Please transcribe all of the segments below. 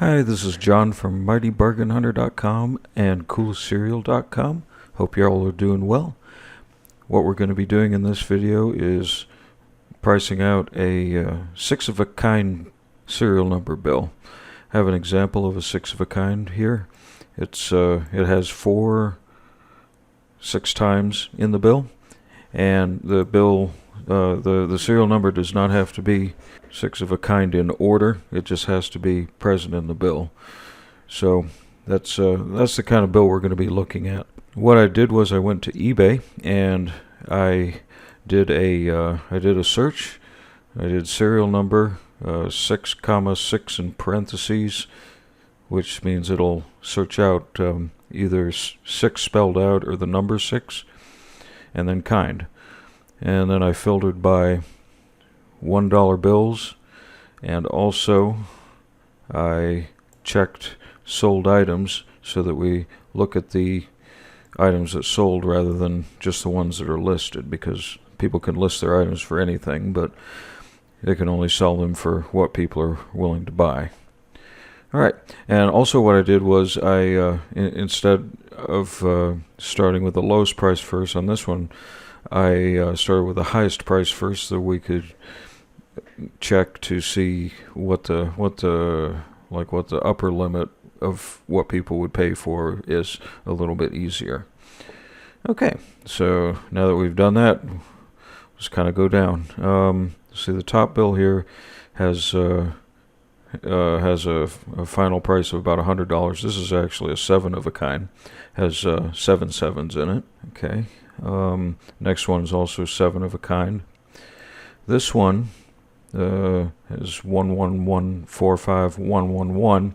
Hi, this is John from MightyBargainHunter.com and CoolCereal.com. Hope you all are doing well. What we're going to be doing in this video is pricing out a six-of-a-kind serial number bill. I have an example of a six-of-a-kind here. It has 6 times in the bill, and the bill the serial number does not have to be six of a kind in order. It just has to be present in the bill. So that's the kind of bill we're going to be looking at. What I did was I went to eBay and I did a search. I did serial number 6,6 in parentheses, which means it'll search out either 6 spelled out or the number 6, and then kind. And then I filtered by $1 bills, and also I checked sold items so that we look at the items that sold rather than just the ones that are listed, because people can list their items for anything, but they can only sell them for what people are willing to buy. Alright, and also what I did was instead of starting with the lowest price first on this one, I started with the highest price first so we could check to see what the upper limit of what people would pay for is a little bit easier. Okay, so now that we've done that, let's kind of go down. See, the top bill here has a final price of about $100. This is actually a 7 of a kind. Has 7 sevens in it. Okay. Next one is also 7 of a kind. This one is 11145111.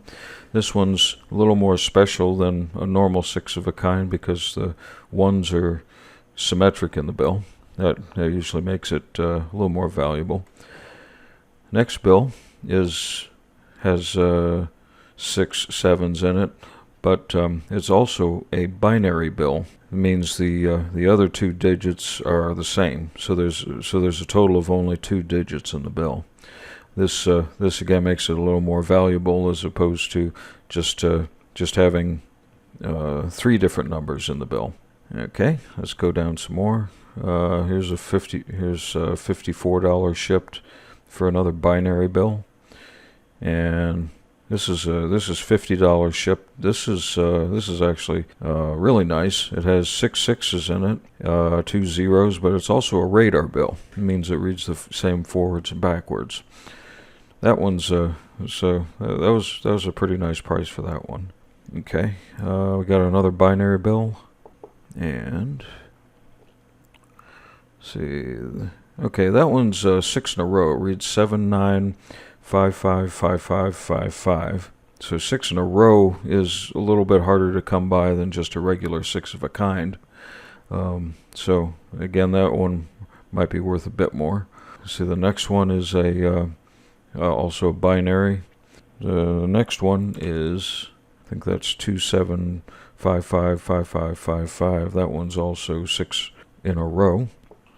This one's a little more special than a normal 6 of a kind because the ones are symmetric in the bill. That usually makes it a little more valuable. Next bill has 6 sevens in it, but it's also a binary bill. It means the other 2 digits are the same. So there's a total of only 2 digits in the bill. This again makes it a little more valuable as opposed to just having 3 different numbers in the bill. Okay, let's go down some more. Here's $54 shipped for another binary bill, and this is $50 shipped. This is actually really nice. It has 6 sixes in it, 2 zeros, but it's also a radar bill. It means it reads the same forwards and backwards. That one's that was a pretty nice price for that one. Okay, we got another binary bill, and let's see. Okay, that one's 6 in a row. It reads 79555555. So 6 in a row is a little bit harder to come by than just a regular 6 of a kind. So again, that one might be worth a bit more. See, the next one is also a binary. The next one is, I think that's 27555555. That one's also 6 in a row.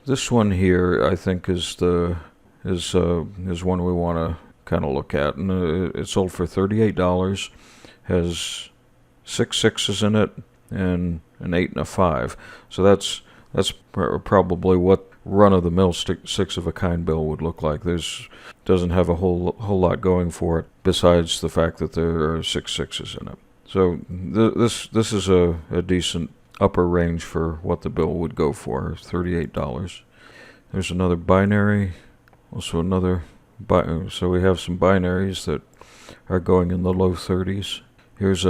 This one here, I think, is one we want to kind of look at, and it sold for $38. Has 6 sixes in it and an 8 and a 5. So that's probably what run-of-the-mill 6 of a kind bill would look like. Doesn't have a whole lot going for it besides the fact that there are 6 sixes in it. So this is a decent upper range for what the bill would go for, $38. There's another binary, also another. So we have some binaries that are going in the low 30s. Here's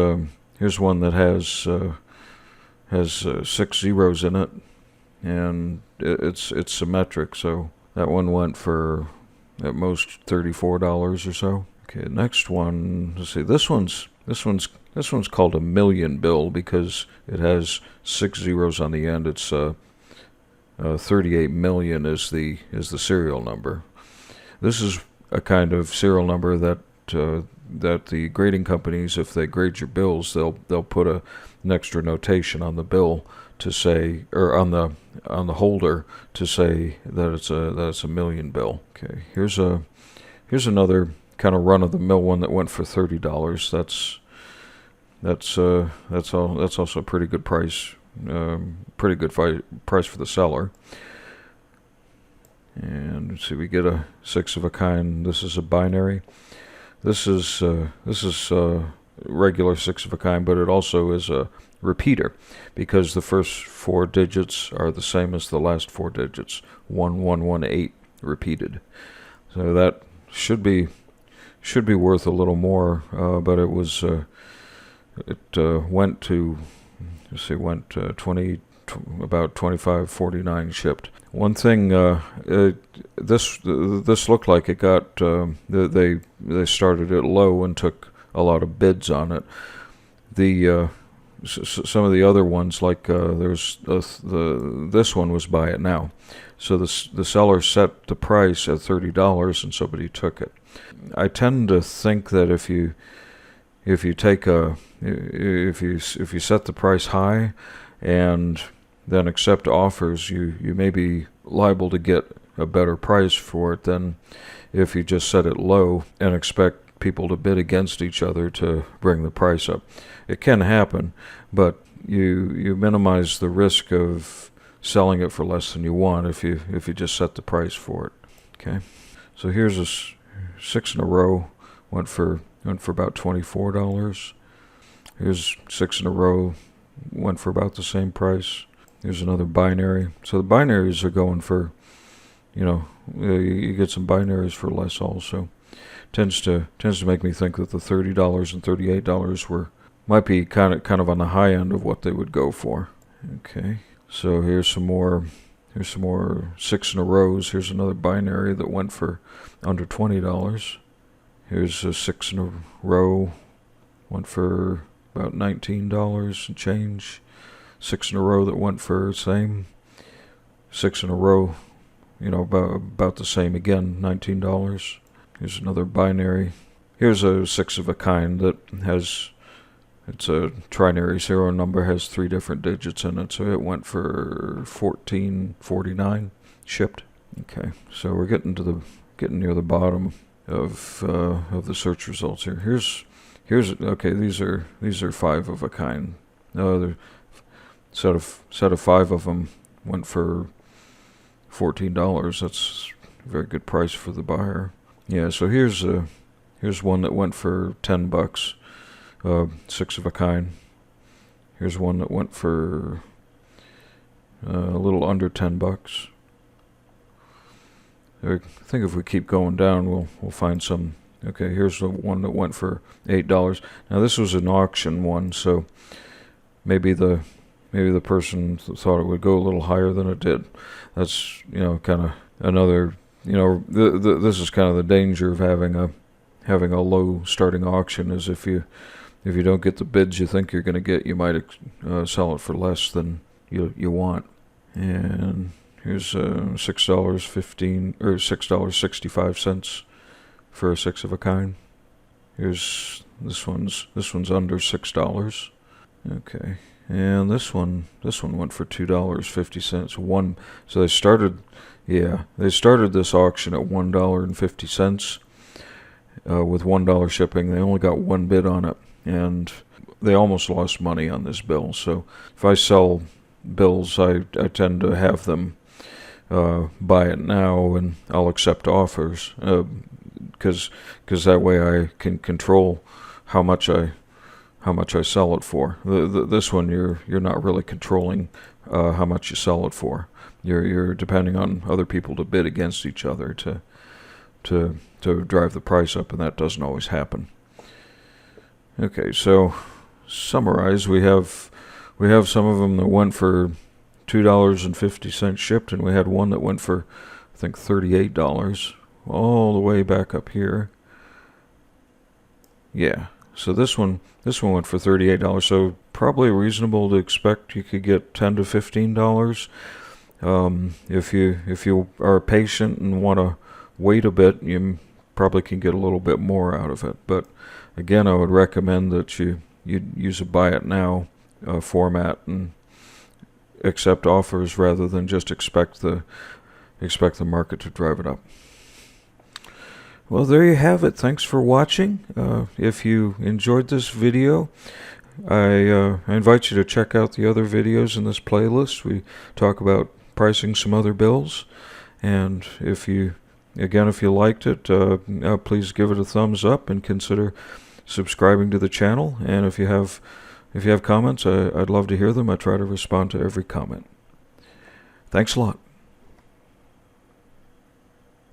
one that has 6 zeros in it, and it's symmetric. So that one went for at most $34 or so. Okay, next one. Let's see. This one's called a million bill because it has 6 zeros on the end. It's 38 million is the serial number. This is a kind of serial number that the grading companies, if they grade your bills, they'll put an extra notation on the bill to say, or on the holder to say that it's a million bill. Okay, here's another kind of run-of-the-mill one that went for $30. That's also a pretty good price. Pretty good price for the seller. And let's see, we get a 6 of a kind. This is a binary. This is regular 6 of a kind, but it also is a repeater because the first 4 digits are the same as the last 4 digits. 1118 repeated. So that should be worth a little more, but it was went to, let's see, about 25.49 shipped. One thing, this looked like it got they started it low and took a lot of bids on it. Some of the other ones, like there's this one was buy it now, so the seller set the price at $30 and somebody took it. I tend to think that if you set the price high and then accept offers, you may be liable to get a better price for it than if you just set it low and expect people to bid against each other to bring the price up. It can happen, but you minimize the risk of selling it for less than you want if you just set the price for it. Okay, so here's a 6 in a row, went for about $24. Here's 6 in a row, went for about the same price. Here's another binary. So the binaries are going for, you get some binaries for less also. Tends to make me think that the $30 and $38 might be kind of on the high end of what they would go for. Okay, so here's some more 6 in a rows. Here's another binary that went for under $20. Here's a 6 in a row, went for about $19 and change. 6 in a row that went for the same. 6 in a row, about the same again, $19. Here's another binary. Here's a 6 of a kind that it's a trinary serial number, has 3 different digits in it, so it went for $14.49 shipped. Okay, so we're getting near the bottom of the search results here. Here's okay. These are 5 of a kind. Set of 5 of them went for $14. That's a very good price for the buyer. Yeah, so here's one that went for $10, 6 of a kind. Here's one that went for a little under $10. I think if we keep going down, we'll find some. Okay, here's the one that went for $8. Now this was an auction one, so maybe the person thought it would go a little higher than it did. That's kind of another. This is kind of the danger of having a low starting auction, is if you don't get the bids you think you're going to get, you might sell it for less than you want. And here's $6.65 for a 6 of a kind. Here's this one's under $6. Okay. And this one went for $2.50. So they started this auction at $1.50 with $1 shipping. They only got 1 bid on it, and they almost lost money on this bill. So if I sell bills, I tend to have them buy it now, and I'll accept offers because that way I can control how much I sell it for. This one you're not really controlling how much you sell it for. You're depending on other people to bid against each other to drive the price up, and that doesn't always happen. Okay, so summarize, we have some of them that went for $2.50 shipped, and we had one that went for I think $38 all the way back up here. Yeah. So this one went for $38. So probably reasonable to expect you could get $10 to $15. If you are patient and want to wait a bit, you probably can get a little bit more out of it. But again, I would recommend that you use a buy it now format and accept offers rather than just expect the market to drive it up. Well, there you have it. Thanks for watching. If you enjoyed this video, I invite you to check out the other videos in this playlist. We talk about pricing some other bills, and if you liked it, please give it a thumbs up and consider subscribing to the channel. And if you have comments, I'd love to hear them. I try to respond to every comment. Thanks a lot.